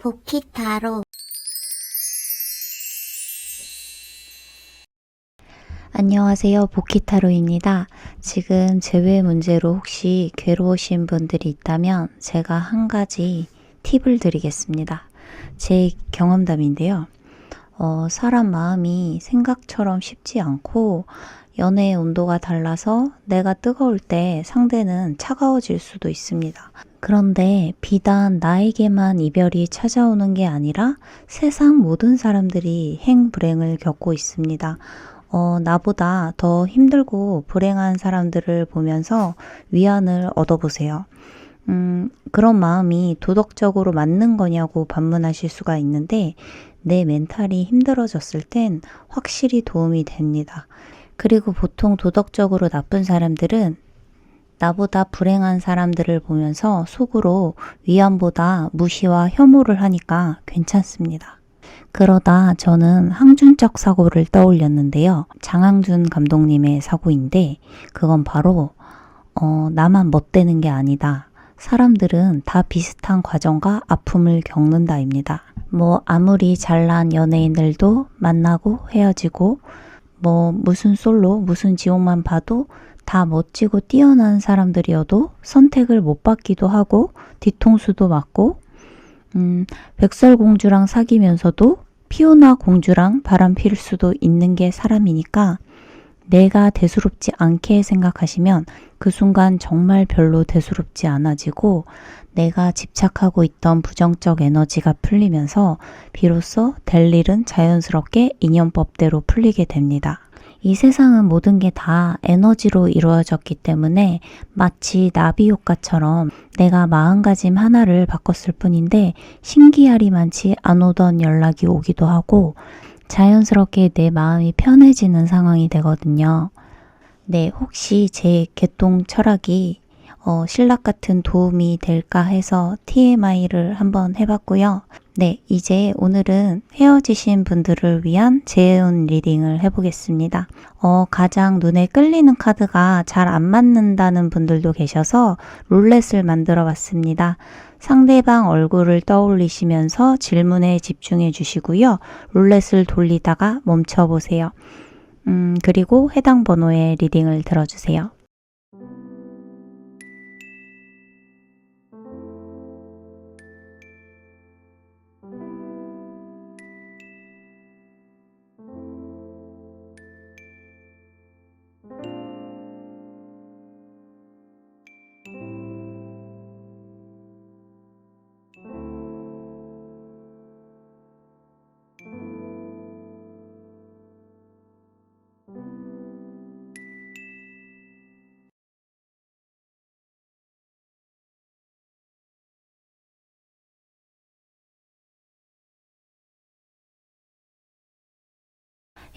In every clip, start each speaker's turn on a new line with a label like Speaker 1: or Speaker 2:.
Speaker 1: 복희타로.
Speaker 2: 안녕하세요. 복희타로입니다. 지금 재회 문제로 혹시 괴로우신 분들이 있다면 제가 한 가지 팁을 드리겠습니다. 제 경험담인데요. 사람 마음이 생각처럼 쉽지 않고 연애의 온도가 달라서 내가 뜨거울 때 상대는 차가워질 수도 있습니다. 그런데 비단 나에게만 이별이 찾아오는 게 아니라 세상 모든 사람들이 행불행을 겪고 있습니다. 나보다 더 힘들고 불행한 사람들을 보면서 위안을 얻어보세요. 그런 마음이 도덕적으로 맞는 거냐고 반문하실 수가 있는데 내 멘탈이 힘들어졌을 땐 확실히 도움이 됩니다. 그리고 보통 도덕적으로 나쁜 사람들은 나보다 불행한 사람들을 보면서 속으로 위안보다 무시와 혐오를 하니까 괜찮습니다. 그러다 저는 항준적 사고를 떠올렸는데요. 장항준 감독님의 사고인데 그건 바로 나만 멋대는 게 아니다. 사람들은 다 비슷한 과정과 아픔을 겪는다입니다. 아무리 잘난 연예인들도 만나고 헤어지고 무슨 솔로 무슨 지옥만 봐도 다 멋지고 뛰어난 사람들이어도 선택을 못 받기도 하고 뒤통수도 맞고 백설공주랑 사귀면서도 피오나 공주랑 바람 필 수도 있는 게 사람이니까 내가 대수롭지 않게 생각하시면 그 순간 정말 별로 대수롭지 않아지고 내가 집착하고 있던 부정적 에너지가 풀리면서 비로소 될 일은 자연스럽게 인연법대로 풀리게 됩니다. 이 세상은 모든 게 다 에너지로 이루어졌기 때문에 마치 나비 효과처럼 내가 마음가짐 하나를 바꿨을 뿐인데 신기하리만치 안 오던 연락이 오기도 하고 자연스럽게 내 마음이 편해지는 상황이 되거든요. 네, 혹시 제 개똥 철학이 신락 같은 도움이 될까 해서 TMI를 한번 해봤고요. 네, 이제 오늘은 헤어지신 분들을 위한 재운 리딩을 해보겠습니다. 가장 눈에 끌리는 카드가 잘 안 맞는다는 분들도 계셔서 룰렛을 만들어 봤습니다. 상대방 얼굴을 떠올리시면서 질문에 집중해 주시고요. 룰렛을 돌리다가 멈춰 보세요. 그리고 해당 번호의 리딩을 들어주세요.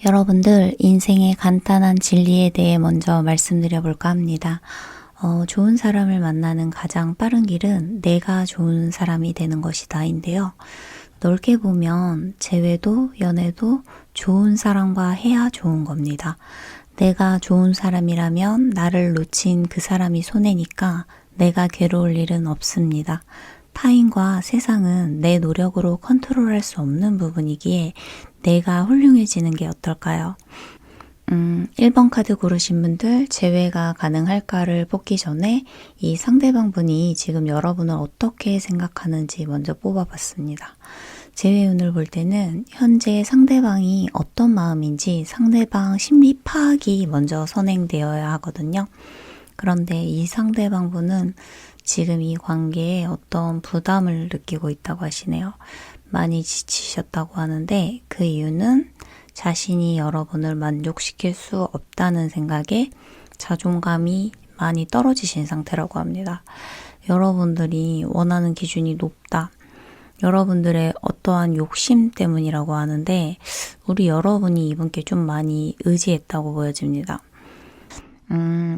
Speaker 2: 여러분들 인생의 간단한 진리에 대해 먼저 말씀드려 볼까 합니다. 좋은 사람을 만나는 가장 빠른 길은 내가 좋은 사람이 되는 것이다인데요. 넓게 보면 재회도 연애도 좋은 사람과 해야 좋은 겁니다. 내가 좋은 사람이라면 나를 놓친 그 사람이 손해니까 내가 괴로울 일은 없습니다. 타인과 세상은 내 노력으로 컨트롤할 수 없는 부분이기에 내가 훌륭해지는 게 어떨까요? 1번 카드 고르신 분들 재회가 가능할까를 뽑기 전에 이 상대방 분이 지금 여러분을 어떻게 생각하는지 먼저 뽑아봤습니다. 재회운을 볼 때는 현재 상대방이 어떤 마음인지 상대방 심리 파악이 먼저 선행되어야 하거든요. 그런데 이 상대방 분은 지금 이 관계에 어떤 부담을 느끼고 있다고 하시네요. 많이 지치셨다고 하는데 그 이유는 자신이 여러분을 만족시킬 수 없다는 생각에 자존감이 많이 떨어지신 상태라고 합니다. 여러분들이 원하는 기준이 높다. 여러분들의 어떠한 욕심 때문이라고 하는데 우리 여러분이 이분께 좀 많이 의지했다고 보여집니다.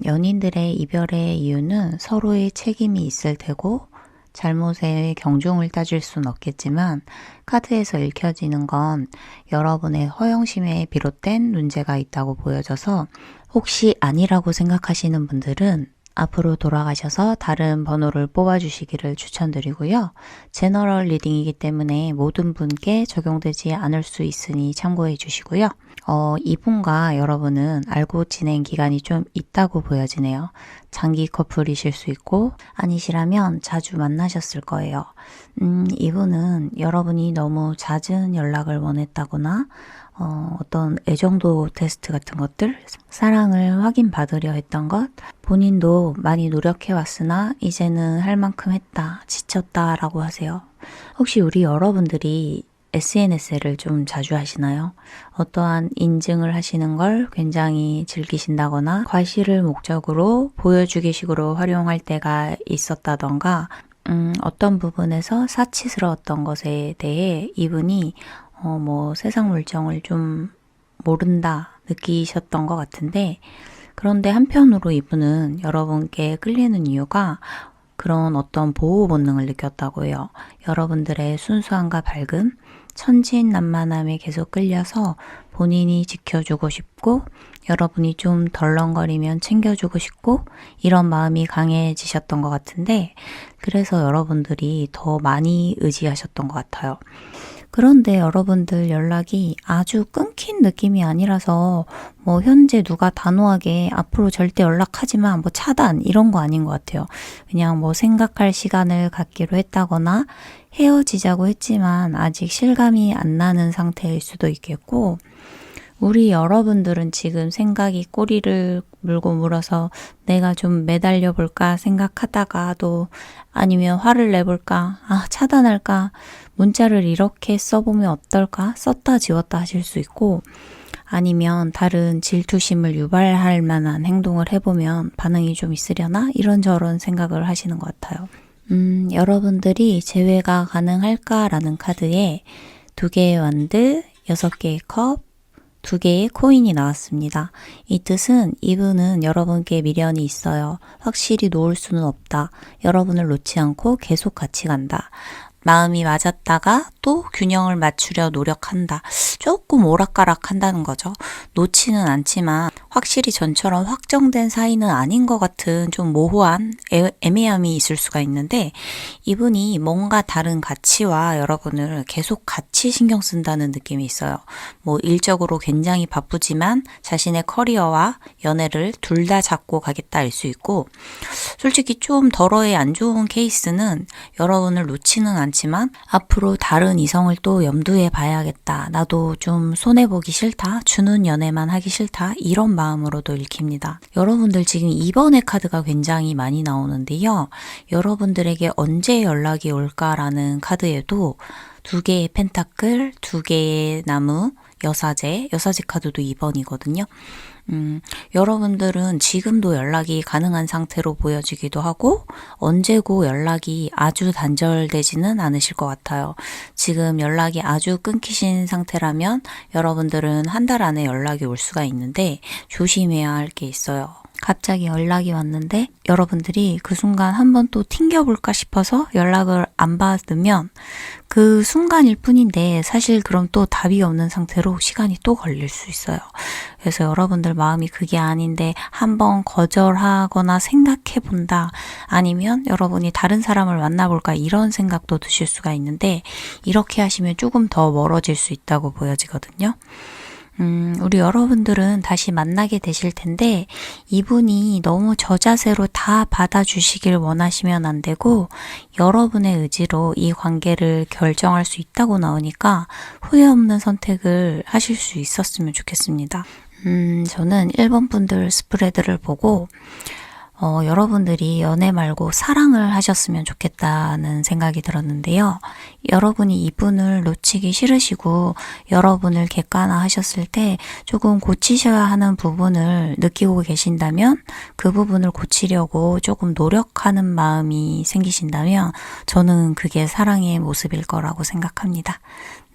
Speaker 2: 연인들의 이별의 이유는 서로의 책임이 있을 테고 잘못에 경중을 따질 순 없겠지만 카드에서 읽혀지는 건 여러분의 허영심에 비롯된 문제가 있다고 보여져서 혹시 아니라고 생각하시는 분들은 앞으로 돌아가셔서 다른 번호를 뽑아주시기를 추천드리고요. 제너럴 리딩이기 때문에 모든 분께 적용되지 않을 수 있으니 참고해 주시고요. 이분과 여러분은 알고 지낸 기간이 좀 있다고 보여지네요. 장기 커플이실 수 있고 아니시라면 자주 만나셨을 거예요. 이분은 여러분이 너무 잦은 연락을 원했다거나 어떤 애정도 테스트 같은 것들, 사랑을 확인받으려 했던 것, 본인도 많이 노력해왔으나 이제는 할 만큼 했다, 지쳤다라고 하세요. 혹시 우리 여러분들이 SNS를 좀 자주 하시나요? 어떠한 인증을 하시는 걸 굉장히 즐기신다거나 과시를 목적으로 보여주기식으로 활용할 때가 있었다던가 어떤 부분에서 사치스러웠던 것에 대해 이분이 세상 물정을 좀 모른다 느끼셨던 것 같은데, 그런데 한편으로 이분은 여러분께 끌리는 이유가 그런 어떤 보호 본능을 느꼈다고 해요. 여러분들의 순수함과 밝음, 천진난만함에 계속 끌려서 본인이 지켜주고 싶고 여러분이 좀 덜렁거리면 챙겨주고 싶고 이런 마음이 강해지셨던 것 같은데, 그래서 여러분들이 더 많이 의지하셨던 것 같아요. 그런데 여러분들 연락이 아주 끊긴 느낌이 아니라서 현재 누가 단호하게 앞으로 절대 연락하지만 차단 이런 거 아닌 것 같아요. 그냥 생각할 시간을 갖기로 했다거나 헤어지자고 했지만 아직 실감이 안 나는 상태일 수도 있겠고, 우리 여러분들은 지금 생각이 꼬리를 물고 물어서 내가 좀 매달려 볼까 생각하다가도, 아니면 화를 내볼까, 차단할까, 문자를 이렇게 써보면 어떨까, 썼다 지웠다 하실 수 있고, 아니면 다른 질투심을 유발할 만한 행동을 해보면 반응이 좀 있으려나 이런저런 생각을 하시는 것 같아요. 여러분들이 재회가 가능할까라는 카드에 2개의 완드, 6개의 컵, 2개의 코인이 나왔습니다. 이 뜻은 이분은 여러분께 미련이 있어요. 확실히 놓을 수는 없다. 여러분을 놓지 않고 계속 같이 간다. 마음이 맞았다가 또 균형을 맞추려 노력한다. 조금 오락가락 한다는 거죠. 놓지는 않지만 확실히 전처럼 확정된 사이는 아닌 것 같은 좀 모호한 애매함이 있을 수가 있는데, 이분이 뭔가 다른 가치와 여러분을 계속 같이 신경 쓴다는 느낌이 있어요. 일적으로 굉장히 바쁘지만 자신의 커리어와 연애를 둘 다 잡고 가겠다 일 수 있고, 솔직히 좀 덜어의 안 좋은 케이스는 여러분을 놓지는 않지만 앞으로 다른 이성을 또 염두에 봐야겠다. 나도 좀 손해보기 싫다. 주는 연애만 하기 싫다. 이런 마음으로도 읽힙니다. 여러분들 지금 2번의 카드가 굉장히 많이 나오는데요. 여러분들에게 언제 연락이 올까라는 카드에도 2개의 펜타클, 2개의 나무, 여사제 카드도 2번이거든요. 여러분들은 지금도 연락이 가능한 상태로 보여지기도 하고 언제고 연락이 아주 단절되지는 않으실 것 같아요. 지금 연락이 아주 끊기신 상태라면 여러분들은 한 달 안에 연락이 올 수가 있는데 조심해야 할 게 있어요. 갑자기 연락이 왔는데 여러분들이 그 순간 한번 또 튕겨볼까 싶어서 연락을 안 받으면 그 순간일 뿐인데 사실 그럼 또 답이 없는 상태로 시간이 또 걸릴 수 있어요. 그래서 여러분들 마음이 그게 아닌데 한번 거절하거나 생각해본다, 아니면 여러분이 다른 사람을 만나볼까 이런 생각도 드실 수가 있는데, 이렇게 하시면 조금 더 멀어질 수 있다고 보여지거든요. 우리 여러분들은 다시 만나게 되실 텐데 이분이 너무 저자세로 다 받아주시길 원하시면 안 되고 여러분의 의지로 이 관계를 결정할 수 있다고 나오니까 후회 없는 선택을 하실 수 있었으면 좋겠습니다. 저는 1번 분들 스프레드를 보고 여러분들이 연애 말고 사랑을 하셨으면 좋겠다는 생각이 들었는데요. 여러분이 이분을 놓치기 싫으시고 여러분을 객관화하셨을 때 조금 고치셔야 하는 부분을 느끼고 계신다면, 그 부분을 고치려고 조금 노력하는 마음이 생기신다면 저는 그게 사랑의 모습일 거라고 생각합니다.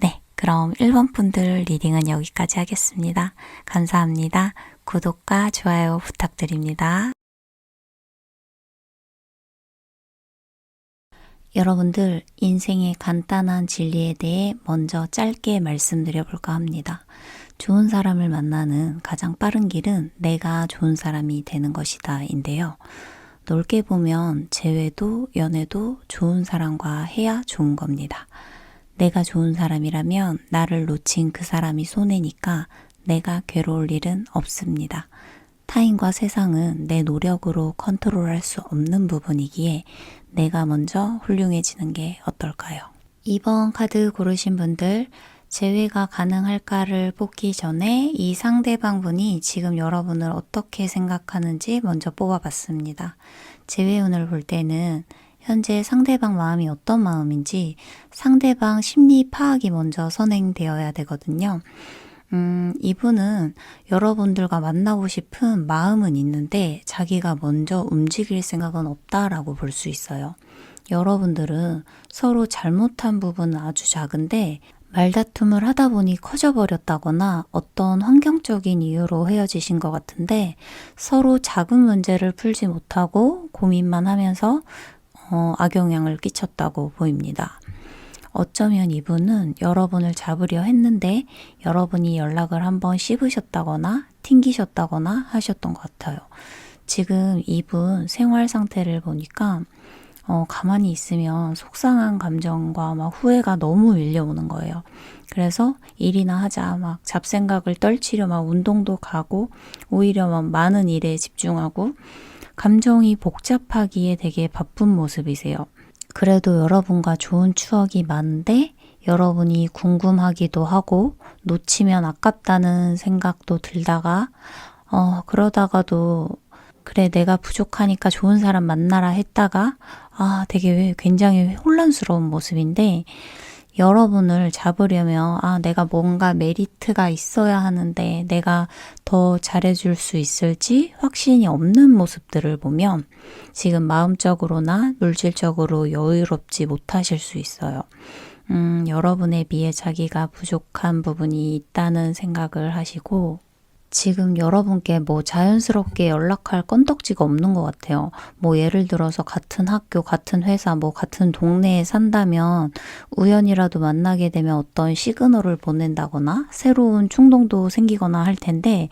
Speaker 2: 네, 그럼 1번 분들 리딩은 여기까지 하겠습니다. 감사합니다. 구독과 좋아요 부탁드립니다. 여러분들, 인생의 간단한 진리에 대해 먼저 짧게 말씀드려 볼까 합니다. 좋은 사람을 만나는 가장 빠른 길은 내가 좋은 사람이 되는 것이다 인데요. 넓게 보면 재회도 연애도 좋은 사람과 해야 좋은 겁니다. 내가 좋은 사람이라면 나를 놓친 그 사람이 손해니까 내가 괴로울 일은 없습니다. 타인과 세상은 내 노력으로 컨트롤할 수 없는 부분이기에 내가 먼저 훌륭해지는 게 어떨까요? 2번 카드 고르신 분들, 재회가 가능할까를 뽑기 전에 이 상대방 분이 지금 여러분을 어떻게 생각하는지 먼저 뽑아봤습니다. 재회운을 볼 때는 현재 상대방 마음이 어떤 마음인지 상대방 심리 파악이 먼저 선행되어야 되거든요. 이분은 여러분들과 만나고 싶은 마음은 있는데 자기가 먼저 움직일 생각은 없다라고 볼 수 있어요. 여러분들은 서로 잘못한 부분은 아주 작은데 말다툼을 하다 보니 커져버렸다거나 어떤 환경적인 이유로 헤어지신 것 같은데 서로 작은 문제를 풀지 못하고 고민만 하면서 악영향을 끼쳤다고 보입니다. 어쩌면 이분은 여러분을 잡으려 했는데 여러분이 연락을 한번 씹으셨다거나 튕기셨다거나 하셨던 것 같아요. 지금 이분 생활 상태를 보니까 가만히 있으면 속상한 감정과 막 후회가 너무 밀려오는 거예요. 그래서 일이나 하자 막 잡생각을 떨치려 막 운동도 가고 오히려 막 많은 일에 집중하고 감정이 복잡하기에 되게 바쁜 모습이세요. 그래도 여러분과 좋은 추억이 많은데 여러분이 궁금하기도 하고 놓치면 아깝다는 생각도 들다가 그러다가도 그래 내가 부족하니까 좋은 사람 만나라 했다가 되게 굉장히 혼란스러운 모습인데 여러분을 잡으려면 내가 뭔가 메리트가 있어야 하는데 내가 더 잘해줄 수 있을지 확신이 없는 모습들을 보면 지금 마음적으로나 물질적으로 여유롭지 못하실 수 있어요. 여러분에 비해 자기가 부족한 부분이 있다는 생각을 하시고 지금 여러분께 뭐 자연스럽게 연락할 건덕지가 없는 것 같아요. 뭐 예를 들어서 같은 학교, 같은 회사, 뭐 같은 동네에 산다면 우연이라도 만나게 되면 어떤 시그널을 보낸다거나 새로운 충동도 생기거나 할 텐데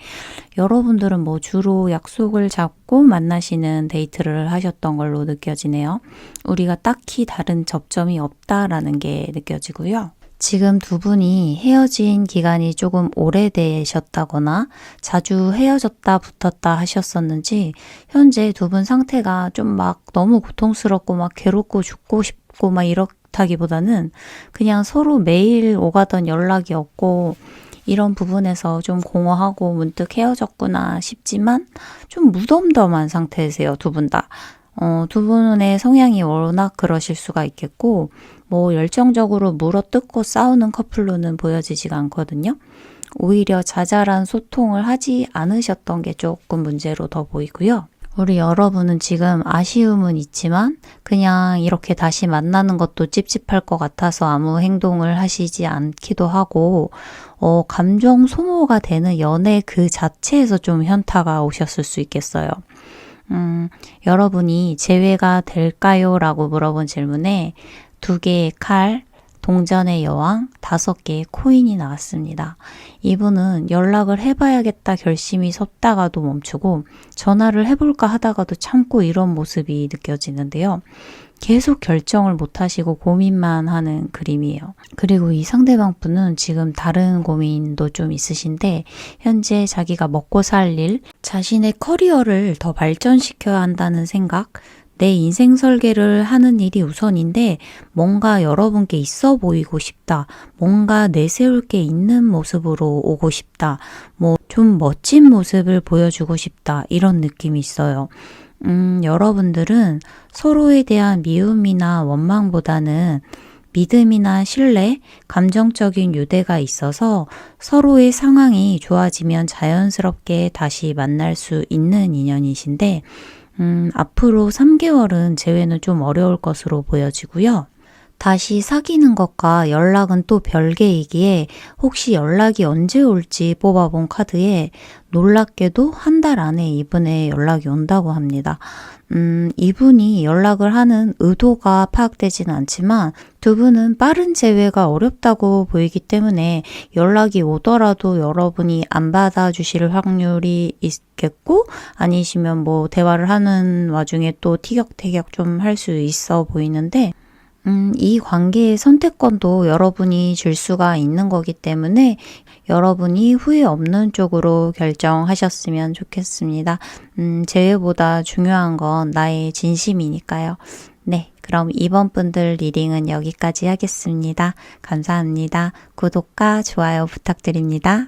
Speaker 2: 여러분들은 뭐 주로 약속을 잡고 만나시는 데이트를 하셨던 걸로 느껴지네요. 우리가 딱히 다른 접점이 없다라는 게 느껴지고요. 지금 두 분이 헤어진 기간이 조금 오래되셨다거나 자주 헤어졌다 붙었다 하셨었는지 현재 두 분 상태가 좀 막 너무 고통스럽고 막 괴롭고 죽고 싶고 막 이렇다기보다는 그냥 서로 매일 오가던 연락이 없고 이런 부분에서 좀 공허하고 문득 헤어졌구나 싶지만 좀 무덤덤한 상태세요, 두 분 다. 두 분의 성향이 워낙 그러실 수가 있겠고 뭐 열정적으로 물어뜯고 싸우는 커플로는 보여지지가 않거든요. 오히려 자잘한 소통을 하지 않으셨던 게 조금 문제로 더 보이고요. 우리 여러분은 지금 아쉬움은 있지만 그냥 이렇게 다시 만나는 것도 찝찝할 것 같아서 아무 행동을 하시지 않기도 하고 감정 소모가 되는 연애 그 자체에서 좀 현타가 오셨을 수 있겠어요. 여러분이 재회가 될까요? 라고 물어본 질문에 2개의 칼, 동전의 여왕, 5개의 코인이 나왔습니다. 이분은 연락을 해봐야겠다 결심이 섰다가도 멈추고 전화를 해볼까 하다가도 참고 이런 모습이 느껴지는데요. 계속 결정을 못하시고 고민만 하는 그림이에요. 그리고 이 상대방 분은 지금 다른 고민도 좀 있으신데 현재 자기가 먹고 살 일, 자신의 커리어를 더 발전시켜야 한다는 생각, 내 인생 설계를 하는 일이 우선인데 뭔가 여러분께 있어 보이고 싶다. 뭔가 내세울 게 있는 모습으로 오고 싶다. 뭐 좀 멋진 모습을 보여주고 싶다. 이런 느낌이 있어요. 여러분들은 서로에 대한 미움이나 원망보다는 믿음이나 신뢰, 감정적인 유대가 있어서 서로의 상황이 좋아지면 자연스럽게 다시 만날 수 있는 인연이신데 앞으로 3개월은 재회는 좀 어려울 것으로 보여지고요. 다시 사귀는 것과 연락은 또 별개이기에 혹시 연락이 언제 올지 뽑아본 카드에 놀랍게도 한 달 안에 이분의 연락이 온다고 합니다. 이분이 연락을 하는 의도가 파악되지는 않지만 두 분은 빠른 재회가 어렵다고 보이기 때문에 연락이 오더라도 여러분이 안 받아주실 확률이 있겠고, 아니시면 뭐 대화를 하는 와중에 또 티격태격 좀 할 수 있어 보이는데, 이 관계의 선택권도 여러분이 줄 수가 있는 거기 때문에 여러분이 후회 없는 쪽으로 결정하셨으면 좋겠습니다. 재회보다 중요한 건 나의 진심이니까요. 네, 그럼 이번 분들 리딩은 여기까지 하겠습니다. 감사합니다. 구독과 좋아요 부탁드립니다.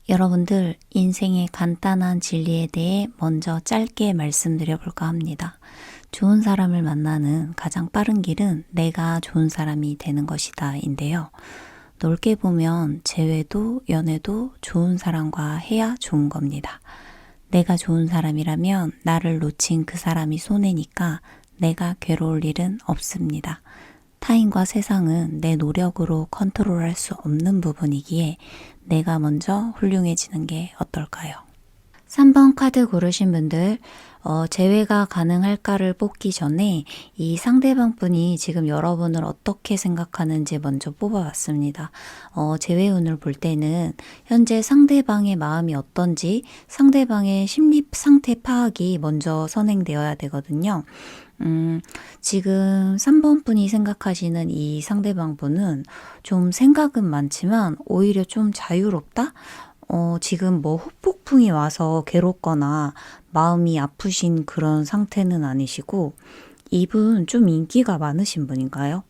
Speaker 2: 여러분들, 인생의 간단한 진리에 대해 먼저 짧게 말씀드려 볼까 합니다. 좋은 사람을 만나는 가장 빠른 길은 내가 좋은 사람이 되는 것이다 인데요. 넓게 보면 재회도 연애도 좋은 사람과 해야 좋은 겁니다. 내가 좋은 사람이라면 나를 놓친 그 사람이 손해니까 내가 괴로울 일은 없습니다. 타인과 세상은 내 노력으로 컨트롤할 수 없는 부분이기에 내가 먼저 훌륭해지는 게 어떨까요? 3번 카드 고르신 분들, 재회가 가능할까를 뽑기 전에 이 상대방 분이 지금 여러분을 어떻게 생각하는지 먼저 뽑아봤습니다. 재회운을 볼 때는 현재 상대방의 마음이 어떤지 상대방의 심리 상태 파악이 먼저 선행되어야 되거든요. 지금 3번 분이 생각하시는 이 상대방 분은 좀 생각은 많지만 오히려 좀 자유롭다? 지금 뭐 후폭풍이 와서 괴롭거나 마음이 아프신 그런 상태는 아니시고, 이분 좀 인기가 많으신 분인가요?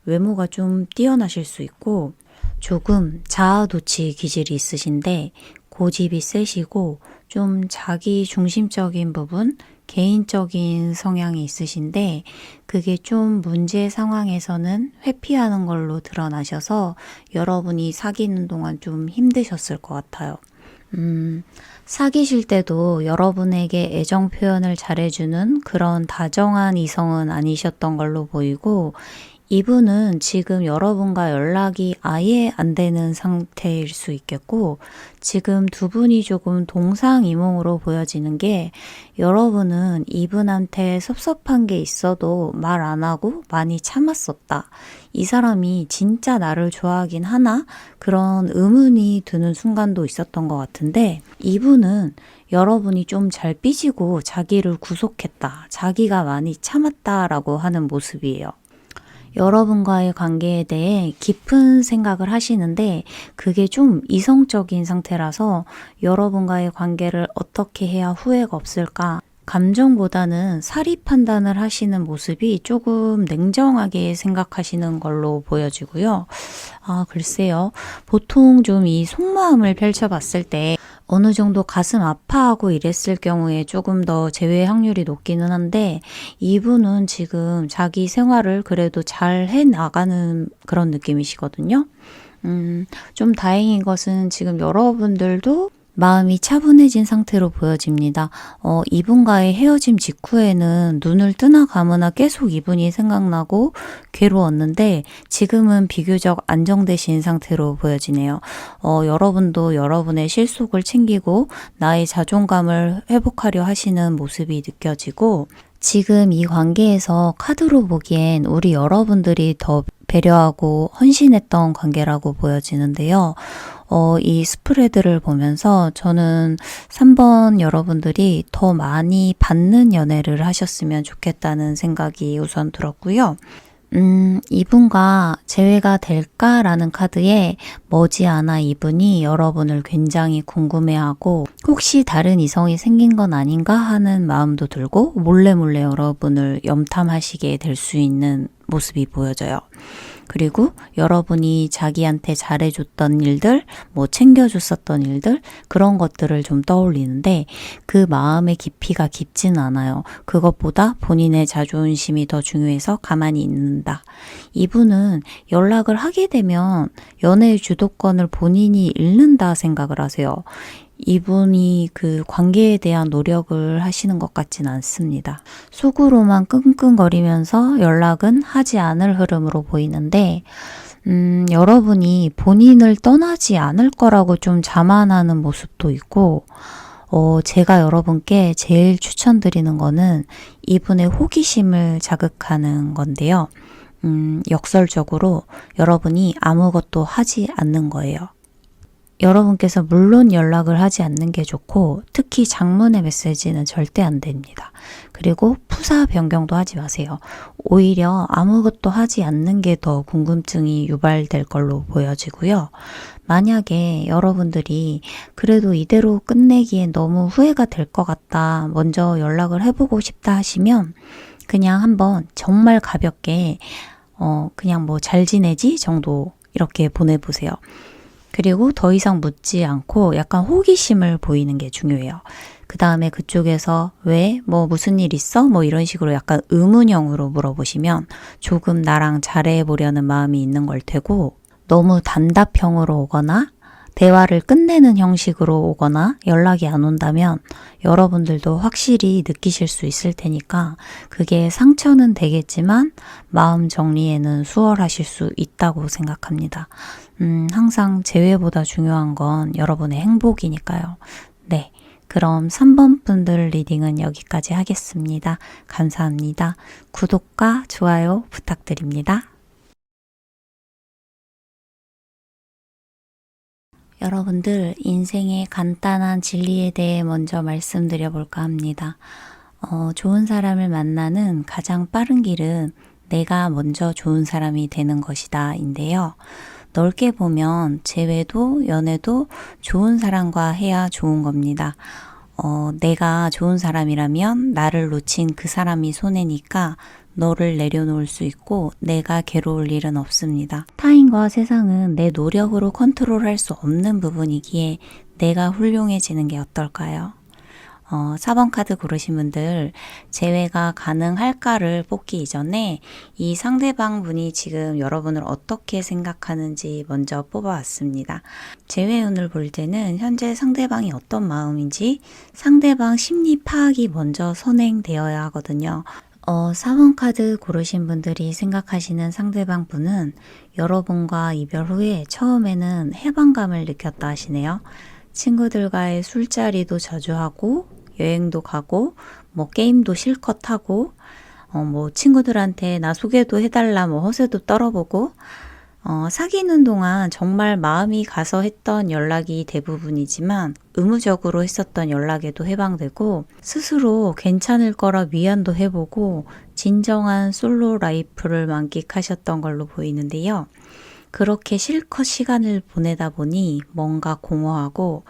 Speaker 2: 외모가 좀 뛰어나실 수 있고 조금 자아도취 기질이 있으신데 고집이 세시고 좀 자기 중심적인 부분, 개인적인 성향이 있으신데 그게 좀 문제 상황에서는 회피하는 걸로 드러나셔서 여러분이 사귀는 동안 좀 힘드셨을 것 같아요. 사귀실 때도 여러분에게 애정 표현을 잘해주는 그런 다정한 이성은 아니셨던 걸로 보이고, 이분은 지금 여러분과 연락이 아예 안 되는 상태일 수 있겠고, 지금 두 분이 조금 동상이몽으로 보여지는 게, 여러분은 이분한테 섭섭한 게 있어도 말 안 하고 많이 참았었다. 이 사람이 진짜 나를 좋아하긴 하나? 그런 의문이 드는 순간도 있었던 것 같은데, 이분은 여러분이 좀 잘 삐지고 자기를 구속했다, 자기가 많이 참았다라고 하는 모습이에요. 여러분과의 관계에 대해 깊은 생각을 하시는데 그게 좀 이성적인 상태라서 여러분과의 관계를 어떻게 해야 후회가 없을까? 감정보다는 사리 판단을 하시는 모습이 조금 냉정하게 생각하시는 걸로 보여지고요. 글쎄요. 보통 좀 이 속마음을 펼쳐봤을 때 어느 정도 가슴 아파하고 이랬을 경우에 조금 더 재회 확률이 높기는 한데, 이분은 지금 자기 생활을 그래도 잘 해나가는 그런 느낌이시거든요. 좀 다행인 것은 지금 여러분들도 마음이 차분해진 상태로 보여집니다. 이분과의 헤어짐 직후에는 눈을 뜨나 감으나 계속 이분이 생각나고 괴로웠는데 지금은 비교적 안정되신 상태로 보여지네요. 여러분도 여러분의 실속을 챙기고 나의 자존감을 회복하려 하시는 모습이 느껴지고, 지금 이 관계에서 카드로 보기엔 우리 여러분들이 더 배려하고 헌신했던 관계라고 보여지는데요. 이 스프레드를 보면서 저는 3번 여러분들이 더 많이 받는 연애를 하셨으면 좋겠다는 생각이 우선 들었고요. 이분과 재회가 될까라는 카드에 머지않아 이분이 여러분을 굉장히 궁금해하고 혹시 다른 이성이 생긴 건 아닌가 하는 마음도 들고 몰래 여러분을 염탐하시게 될 수 있는 모습이 보여져요. 그리고 여러분이 자기한테 잘해줬던 일들, 뭐 챙겨줬었던 일들, 그런 것들을 좀 떠올리는데 그 마음의 깊이가 깊지는 않아요. 그것보다 본인의 자존심이 더 중요해서 가만히 있는다. 이분은 연락을 하게 되면 연애의 주도권을 본인이 잃는다 생각을 하세요. 이분이 그 관계에 대한 노력을 하시는 것 같진 않습니다. 속으로만 끙끙거리면서 연락은 하지 않을 흐름으로 보이는데 여러분이 본인을 떠나지 않을 거라고 좀 자만하는 모습도 있고, 제가 여러분께 제일 추천드리는 거는 이분의 호기심을 자극하는 건데요. 역설적으로 여러분이 아무것도 하지 않는 거예요. 여러분께서 물론 연락을 하지 않는 게 좋고, 특히 장문의 메시지는 절대 안 됩니다. 그리고 푸사 변경도 하지 마세요. 오히려 아무것도 하지 않는 게 더 궁금증이 유발될 걸로 보여지고요. 만약에 여러분들이 그래도 이대로 끝내기엔 너무 후회가 될 것 같다, 먼저 연락을 해보고 싶다 하시면 그냥 한번 정말 가볍게 그냥 뭐 잘 지내지 정도 이렇게 보내보세요. 그리고 더 이상 묻지 않고 약간 호기심을 보이는 게 중요해요. 그 다음에 그쪽에서 왜? 뭐 무슨 일 있어? 뭐 이런 식으로 약간 의문형으로 물어보시면 조금 나랑 잘해보려는 마음이 있는 걸 테고, 너무 단답형으로 오거나 대화를 끝내는 형식으로 오거나 연락이 안 온다면 여러분들도 확실히 느끼실 수 있을 테니까 그게 상처는 되겠지만 마음 정리에는 수월하실 수 있다고 생각합니다. 항상 재회보다 중요한 건 여러분의 행복이니까요. 네. 그럼 3번 분들 리딩은 여기까지 하겠습니다. 감사합니다. 구독과 좋아요 부탁드립니다. 여러분들, 인생의 간단한 진리에 대해 먼저 말씀드려 볼까 합니다. 좋은 사람을 만나는 가장 빠른 길은 내가 먼저 좋은 사람이 되는 것이다 인데요. 넓게 보면 재회도 연애도 좋은 사람과 해야 좋은 겁니다. 내가 좋은 사람이라면 나를 놓친 그 사람이 손해니까 너를 내려놓을 수 있고 내가 괴로울 일은 없습니다. 타인과 세상은 내 노력으로 컨트롤할 수 없는 부분이기에 내가 훌륭해지는 게 어떨까요? 4번 카드 고르신 분들, 재회가 가능할까를 뽑기 이전에 이 상대방 분이 지금 여러분을 어떻게 생각하는지 먼저 뽑아왔습니다. 재회운을 볼 때는 현재 상대방이 어떤 마음인지 상대방 심리 파악이 먼저 선행되어야 하거든요. 4번 카드 고르신 분들이 생각하시는 상대방 분은 여러분과 이별 후에 처음에는 해방감을 느꼈다 하시네요. 친구들과의 술자리도 자주 하고 여행도 가고 뭐 게임도 실컷 하고 뭐 친구들한테 나 소개도 해달라 뭐 허세도 떨어보고 사귀는 동안 정말 마음이 가서 했던 연락이 대부분이지만 의무적으로 했었던 연락에도 해방되고 스스로 괜찮을 거라 위안도 해보고 진정한 솔로 라이프를 만끽하셨던 걸로 보이는데요. 그렇게 실컷 시간을 보내다 보니 뭔가 공허하고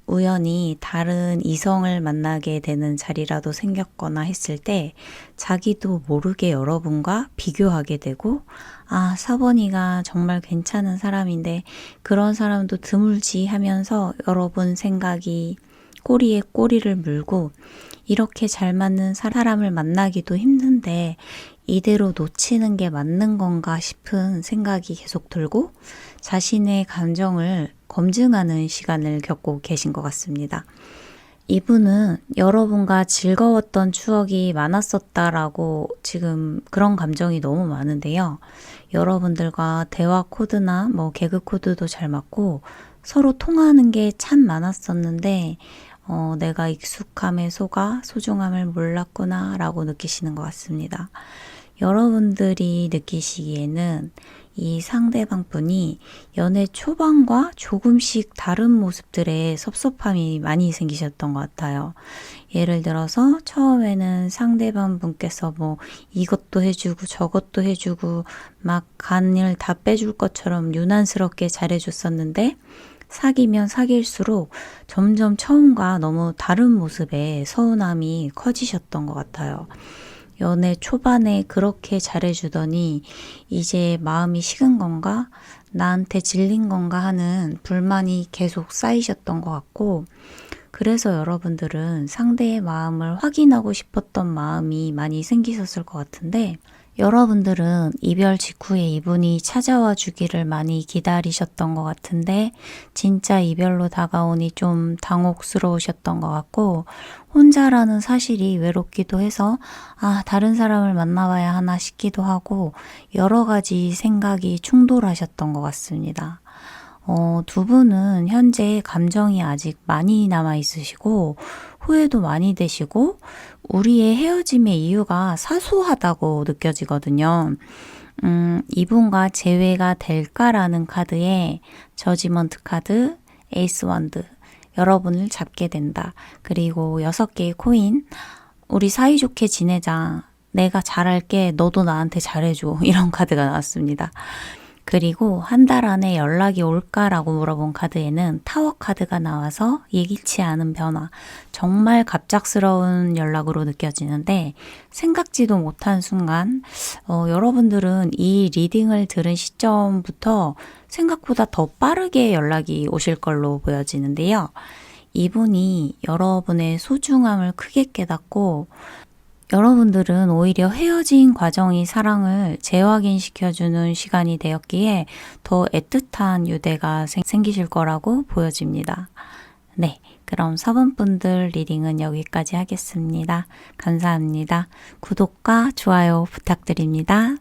Speaker 2: 우연히 다른 이성을 만나게 되는 자리라도 생겼거나 했을 때 자기도 모르게 여러분과 비교하게 되고, 아, 4번이가 정말 괜찮은 사람인데 그런 사람도 드물지 하면서 여러분 생각이 꼬리에 꼬리를 물고 이렇게 잘 맞는 사람을 만나기도 힘든데 이대로 놓치는 게 맞는 건가 싶은 생각이 계속 들고 자신의 감정을 검증하는 시간을 겪고 계신 것 같습니다. 이분은 여러분과 즐거웠던 추억이 많았었다라고 지금 그런 감정이 너무 많은데요. 여러분들과 대화 코드나 뭐 개그 코드도 잘 맞고 서로 통하는 게 참 많았었는데 내가 익숙함에 속아 소중함을 몰랐구나 라고 느끼시는 것 같습니다. 여러분들이 느끼시기에는 이 상대방 분이 연애 초반과 조금씩 다른 모습들의 섭섭함이 많이 생기셨던 것 같아요. 예를 들어서 처음에는 상대방 분께서 뭐 이것도 해주고 저것도 해주고 막 간을 다 빼줄 것처럼 유난스럽게 잘해줬었는데 사귀면 사귈수록 점점 처음과 너무 다른 모습의 서운함이 커지셨던 것 같아요. 연애 초반에 그렇게 잘해주더니 이제 마음이 식은 건가? 나한테 질린 건가 하는 불만이 계속 쌓이셨던 것 같고, 그래서 여러분들은 상대의 마음을 확인하고 싶었던 마음이 많이 생기셨을 것 같은데 여러분들은 이별 직후에 이분이 찾아와 주기를 많이 기다리셨던 것 같은데 진짜 이별로 다가오니 좀 당혹스러우셨던 것 같고 혼자라는 사실이 외롭기도 해서 다른 사람을 만나봐야 하나 싶기도 하고 여러 가지 생각이 충돌하셨던 것 같습니다. 두 분은 현재 감정이 아직 많이 남아 있으시고 후회도 많이 되시고 우리의 헤어짐의 이유가 사소하다고 느껴지거든요. 이분과 재회가 될까라는 카드에 저지먼트 카드, 에이스 원드, 여러분을 잡게 된다. 그리고 6개의 코인, 우리 사이좋게 지내자. 내가 잘할게. 너도 나한테 잘해줘. 이런 카드가 나왔습니다. 그리고 한 달 안에 연락이 올까라고 물어본 카드에는 타워 카드가 나와서 예기치 않은 변화, 정말 갑작스러운 연락으로 느껴지는데 생각지도 못한 순간 여러분들은 이 리딩을 들은 시점부터 생각보다 더 빠르게 연락이 오실 걸로 보여지는데요. 이분이 여러분의 소중함을 크게 깨닫고 여러분들은 오히려 헤어진 과정이 사랑을 재확인시켜주는 시간이 되었기에 더 애틋한 유대가 생기실 거라고 보여집니다. 네, 그럼 4번분들 리딩은 여기까지 하겠습니다. 감사합니다. 구독과 좋아요 부탁드립니다.